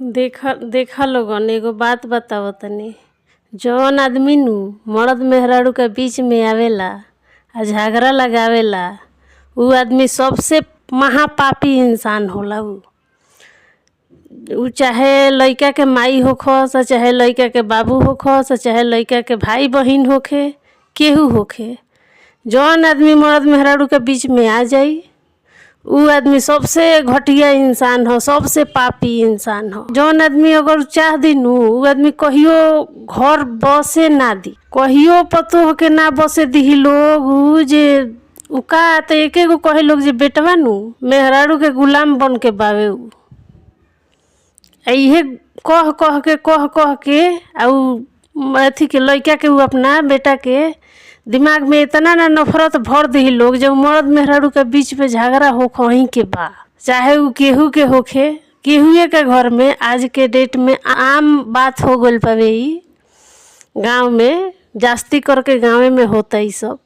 देखा देखा लोगन, एगो बात बताओ तनी। जौन आदमी नु मर्द मेहरारू के बीच में आवेला आ झगड़ा लगावेला, उ आदमी सबसे महापापी इंसान होला। उ चाहे लइका के माई होखस, चाहे लइका के बाबू होखस, चाहे लइका के भाई बहिन होखे, केहू होखे। जौन आदमी मर्द मेहरारू के बीच में आ जाई, उ आदमी सबसे घटिया इंसान हो, सबसे पापी इंसान हो। जौन आदमी अगर चाह दी नु, उ आदमी कहियो घर बसे ना दी, कहियो पतो हो के ना बसे दी लोग। उ जे उका तो एके गो कहे लोग जे बेटवा नु मेहरारू के गुलाम बन के बावे। उ इहे कह कह के अथी के लइका के उ अपना बेटा के दिमाग में इतना ना नफरत भर दी लोग, जब मर्द मेहरारू के बीच में झगड़ा हो कहीं के बा, चाहे उ केहू के होखे, केहुए के घर में आज के डेट में आम बात हो गइल पावे। ई गाँव में जास्ती करके गाँव में होता ही सब।